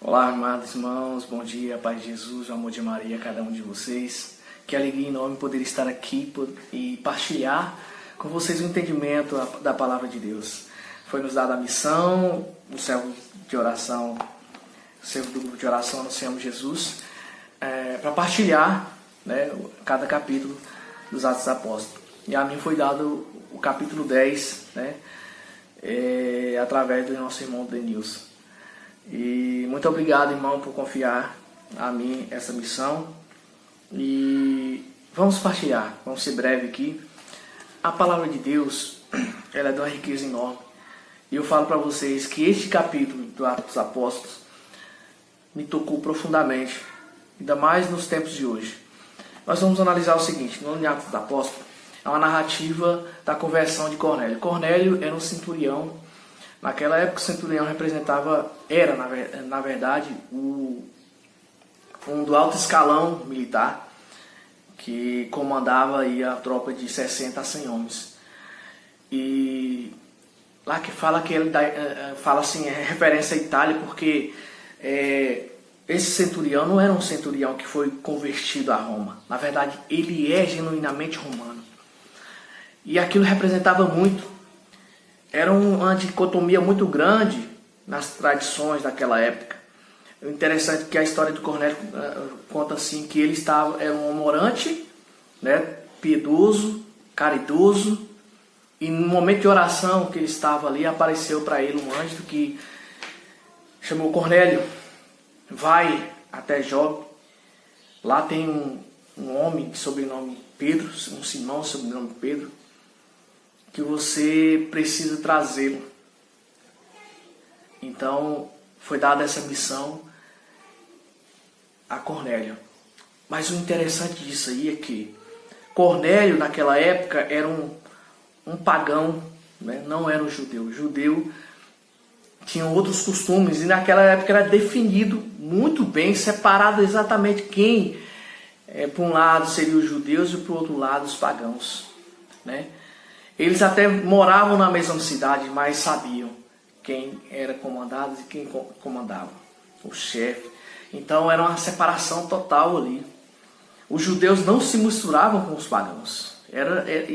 Olá, amados irmãos, bom dia, paz de Jesus, o amor de Maria a cada um de vocês. Que alegria enorme poder estar aqui e partilhar com vocês o entendimento da palavra de Deus. Foi nos dada a missão, o servo de oração, o servo do grupo de oração Anunciamos Jesus, para partilhar, cada capítulo dos Atos dos Apóstolos. E a mim foi dado o capítulo 10, através do nosso irmão Denilson. E muito obrigado, irmão, por confiar a mim essa missão. E vamos partilhar, vamos ser breve aqui. A palavra de Deus, ela é de uma riqueza enorme. E eu falo para vocês que este capítulo do Atos dos Apóstolos me tocou profundamente, ainda mais nos tempos de hoje. Nós vamos analisar o seguinte: no Atos dos Apóstolos é uma narrativa da conversão de Cornélio. Cornélio era um centurião. Naquela época o centurião era na verdade um do alto escalão militar, que comandava aí a tropa de 60 a 100 homens. E lá que fala que ele fala assim, é referência à Itália, porque esse centurião não era um centurião que foi convertido a Roma. Na verdade, ele é genuinamente romano. E aquilo representava muito. Era uma dicotomia muito grande nas tradições daquela época. O interessante é que a história do Cornélio conta assim que ele era um homem orante, piedoso, caridoso, e no momento de oração que ele estava ali, apareceu para ele um anjo que chamou Cornélio: vai até Jope, lá tem um homem de sobrenome Pedro, um Simão de sobrenome Pedro, que você precisa trazê-lo. Então foi dada essa missão a Cornélio. Mas o interessante disso aí é que Cornélio naquela época era um pagão, não era um judeu. O judeu tinha outros costumes, e naquela época era definido muito bem, separado exatamente quem, por um lado seriam os judeus e por outro lado os pagãos. Eles até moravam na mesma cidade, mas sabiam quem era comandado e quem comandava, o chefe. Então era uma separação total ali. Os judeus não se misturavam com os pagãos.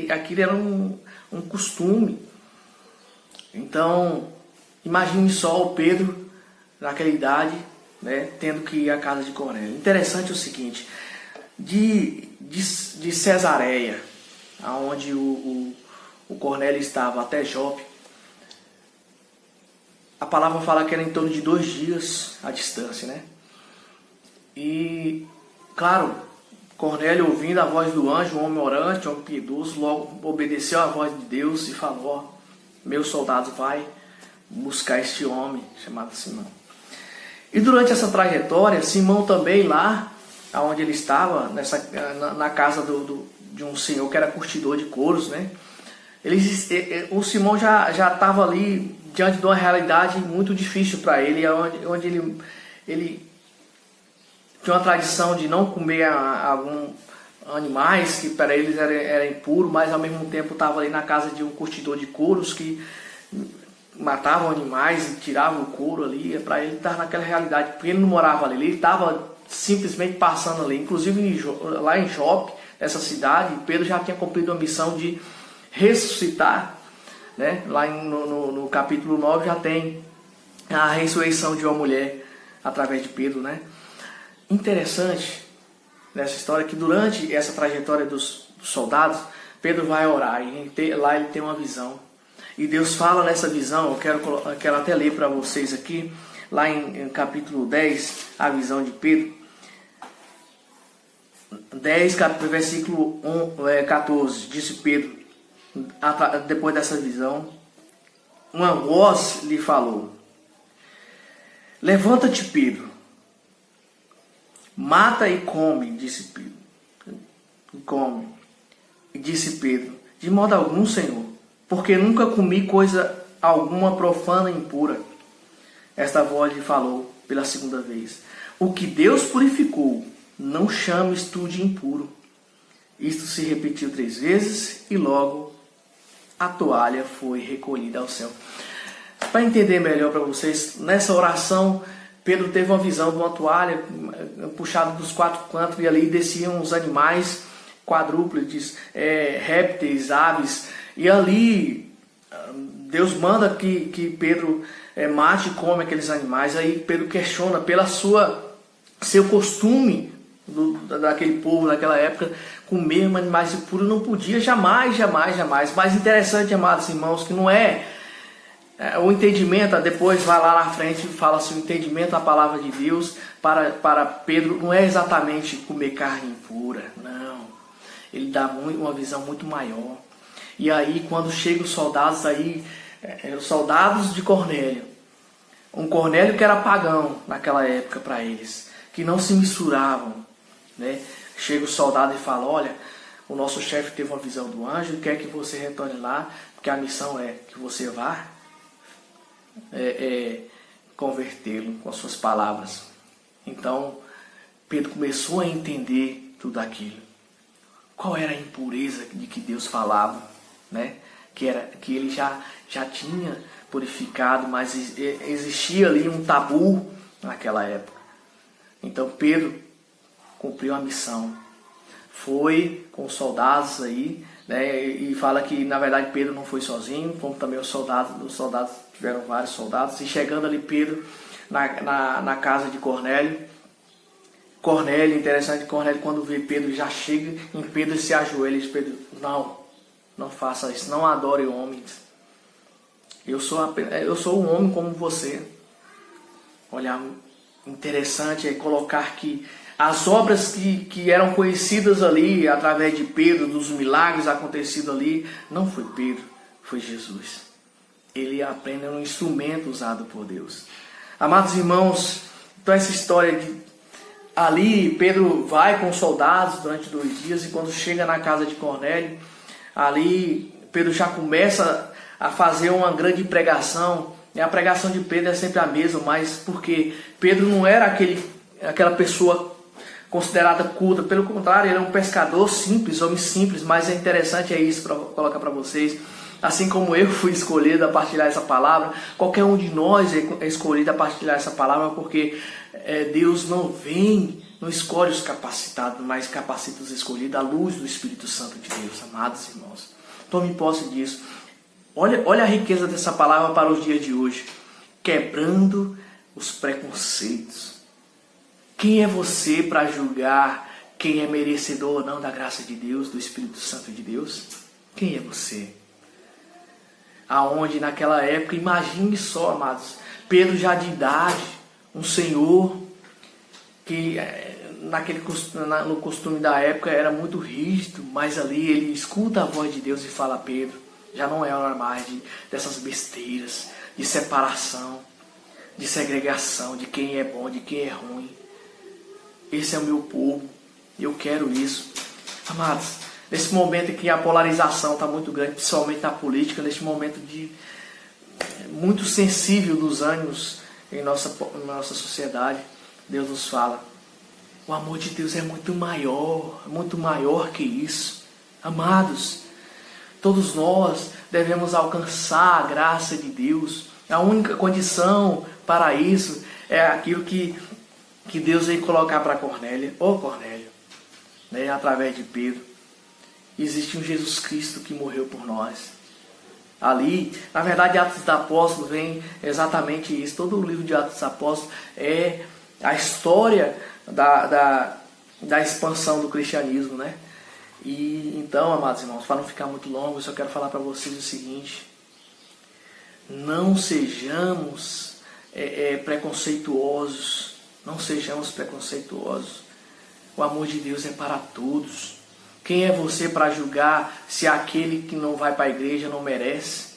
Aquilo era um costume. Então, imagine só o Pedro, naquela idade, tendo que ir à casa de Cornélio. Interessante o seguinte: de Cesareia, aonde o Cornélio estava, até Jope, a palavra fala que era em torno de 2 dias a distância, E, claro, Cornélio, ouvindo a voz do anjo, um homem orante, um homem piedoso, logo obedeceu à voz de Deus e falou: meus soldados, vai buscar este homem chamado Simão. E durante essa trajetória, Simão também, lá onde ele estava, na casa de um senhor que era curtidor de couros, o Simão já estava ali diante de uma realidade muito difícil para ele, onde ele tinha uma tradição de não comer alguns animais que para eles era impuro, mas ao mesmo tempo estava ali na casa de um curtidor de couros que matavam animais e tiravam o couro ali. Para ele estar naquela realidade, porque ele não morava ali, ele estava simplesmente passando ali. Inclusive lá em Jope, nessa cidade, Pedro já tinha cumprido a missão de ressuscitar, lá no capítulo 9 já tem a ressurreição de uma mulher através de Pedro, Interessante nessa história que durante essa trajetória dos soldados, Pedro vai orar e lá ele tem uma visão. E Deus fala nessa visão, eu quero até ler para vocês aqui, lá em capítulo 10, a visão de Pedro. 10, versículo 14, disse Pedro, depois dessa visão, uma voz lhe falou: levanta-te, Pedro, mata e come, disse Pedro. Come. E disse Pedro: de modo algum, Senhor, porque nunca comi coisa alguma profana e impura. Esta voz lhe falou pela segunda vez: o que Deus purificou, não chames tu de impuro. Isto se repetiu 3 vezes e logo a toalha foi recolhida ao céu. Para entender melhor para vocês, nessa oração Pedro teve uma visão de uma toalha puxada dos quatro cantos e ali desciam os animais quadrúpedes, répteis, aves. E ali Deus manda que Pedro mate e come aqueles animais. Aí Pedro questiona pela seu costume daquele povo, naquela época, comer animais impuros. Não podia, jamais. Mas interessante, amados irmãos, que não o entendimento, depois vai lá na frente e fala assim, o entendimento da palavra de Deus para Pedro não é exatamente comer carne impura, não. Ele dá uma visão muito maior. E aí quando chegam os soldados os soldados de Cornélio, um Cornélio que era pagão naquela época para eles, que não se misturavam, né? Chega o soldado e fala, olha, o nosso chefe teve uma visão do anjo e quer que você retorne lá, porque a missão é que você vá convertê-lo com as suas palavras. Então Pedro começou a entender tudo aquilo. Qual era a impureza de que Deus falava, né? Que ele já tinha purificado, mas existia ali um tabu naquela época. Então Pedro cumpriu a missão, foi com os soldados aí, né? E fala que na verdade Pedro não foi sozinho, como também os soldados tiveram vários soldados. E chegando ali Pedro na casa de Cornélio, interessante, Cornélio quando vê Pedro já chega em Pedro e se ajoelha e diz, Pedro, não faça isso, não adore homens. Eu sou um homem como você. Olha, interessante é colocar que as obras que eram conhecidas ali através de Pedro, dos milagres acontecidos ali, não foi Pedro, foi Jesus. Ele aprende um instrumento usado por Deus. Amados irmãos, então essa história ali Pedro vai com os soldados durante 2 dias e quando chega na casa de Cornélio, ali Pedro já começa a fazer uma grande pregação. E a pregação de Pedro é sempre a mesma, mas porque Pedro não era aquela pessoa considerada culta, pelo contrário, ele é um pescador simples, homem simples. Mas é interessante isso para colocar para vocês. Assim como eu fui escolhido a partilhar essa palavra, qualquer um de nós é escolhido a partilhar essa palavra, porque Deus não escolhe os capacitados, mas capacita os escolhidos à luz do Espírito Santo de Deus, amados irmãos. Tome posse disso. Olha a riqueza dessa palavra para os dias de hoje. Quebrando os preconceitos. Quem é você para julgar quem é merecedor ou não da graça de Deus, do Espírito Santo de Deus? Quem é você? Aonde naquela época, imagine só, amados, Pedro já de idade, um senhor que no costume da época era muito rígido, mas ali ele escuta a voz de Deus e fala, Pedro, já não é hora mais dessas besteiras, de separação, de segregação, de quem é bom, de quem é ruim. Esse é o meu povo, eu quero isso. Amados, nesse momento em que a polarização está muito grande, principalmente na política, neste momento muito sensível dos ânimos em nossa sociedade, Deus nos fala, o amor de Deus é muito maior que isso. Amados, todos nós devemos alcançar a graça de Deus. A única condição para isso é aquilo que Deus veio colocar para Cornélio, né, através de Pedro. Existe um Jesus Cristo que morreu por nós. Ali, na verdade, Atos dos Apóstolos vem exatamente isso. Todo o livro de Atos dos Apóstolos é a história da expansão do cristianismo, né? E então, amados irmãos, para não ficar muito longo, eu só quero falar para vocês o seguinte: não sejamos preconceituosos. Não sejamos preconceituosos. O amor de Deus é para todos. Quem é você para julgar se aquele que não vai para a igreja não merece?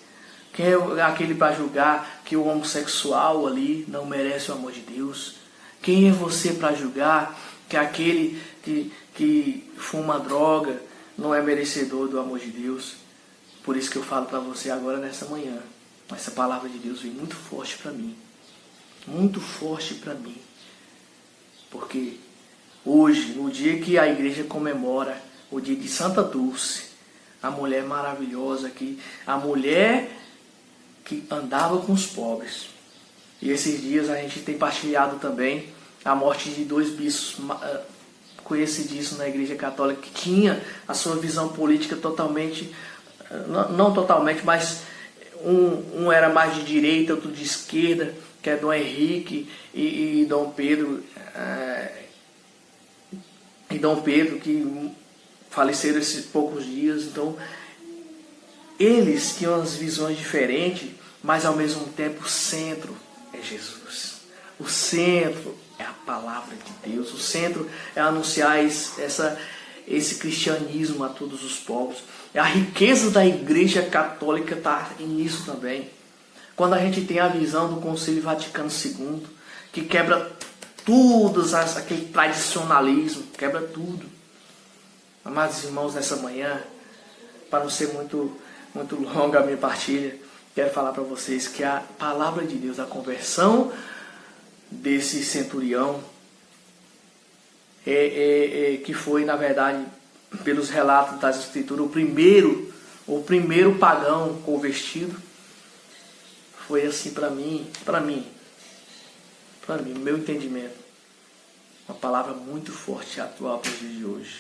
Quem é aquele para julgar que o homossexual ali não merece o amor de Deus? Quem é você para julgar que aquele que fuma droga não é merecedor do amor de Deus? Por isso que eu falo para você agora nessa manhã. Essa palavra de Deus vem muito forte para mim. Muito forte para mim. Porque hoje, no dia que a igreja comemora o dia de Santa Dulce, a mulher maravilhosa, a mulher que andava com os pobres, E esses dias a gente tem partilhado também a morte de 2 bispos conhecidíssimos na Igreja Católica, que tinha a sua visão política totalmente, não totalmente, mas um era mais de direita, outro de esquerda, que é Dom Henrique e Dom Pedro, que faleceram esses poucos dias. Então, eles tinham as visões diferentes, mas ao mesmo tempo o centro é Jesus. O centro é a palavra de Deus. O centro é anunciar esse cristianismo a todos os povos. A riqueza da Igreja Católica está nisso também. Quando a gente tem a visão do Concílio Vaticano II, que quebra tudo, aquele tradicionalismo, quebra tudo. Amados irmãos, nessa manhã, para não ser muito longa a minha partilha, quero falar para vocês que a palavra de Deus, a conversão desse centurião, que foi, na verdade, pelos relatos das Escrituras, o primeiro pagão convertido, foi assim para mim, no meu entendimento, uma palavra muito forte e atual para os dias de hoje.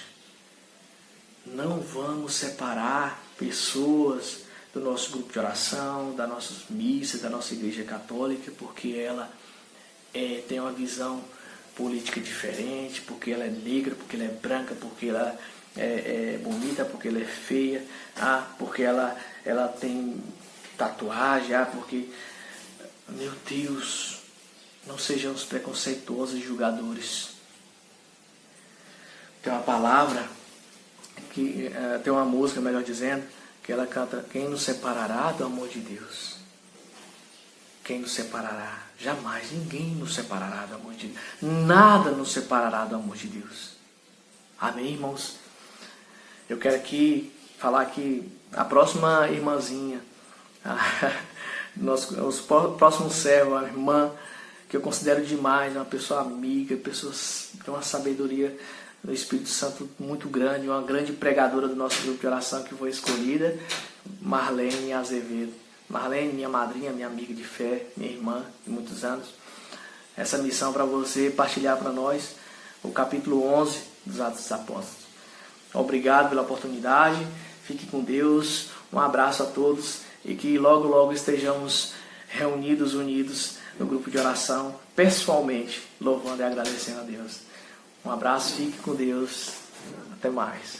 Não vamos separar pessoas do nosso grupo de oração, das nossas missas, da nossa Igreja Católica, porque ela tem uma visão política diferente, porque ela é negra, porque ela é branca, porque ela é bonita, porque ela é feia, porque ela tem tatuagem, porque... Meu Deus, não sejamos preconceituosos e julgadores. Tem uma palavra, tem uma música, melhor dizendo, que ela canta: quem nos separará do amor de Deus? Quem nos separará? Jamais, ninguém nos separará do amor de Deus. Nada nos separará do amor de Deus. Amém, irmãos? Eu quero falar aqui, a próxima irmãzinha, os próximos servos, a irmã, que eu considero demais, uma pessoa amiga, pessoa que tem uma sabedoria do Espírito Santo muito grande, uma grande pregadora do nosso grupo de oração que foi escolhida, Marlene Azevedo. Marlene, minha madrinha, minha amiga de fé, minha irmã de muitos anos. Essa missão para você partilhar para nós o capítulo 11 dos Atos dos Apóstolos. Obrigado pela oportunidade, fique com Deus, um abraço a todos e que logo, logo estejamos reunidos, unidos no grupo de oração, pessoalmente, louvando e agradecendo a Deus. Um abraço, fique com Deus, até mais.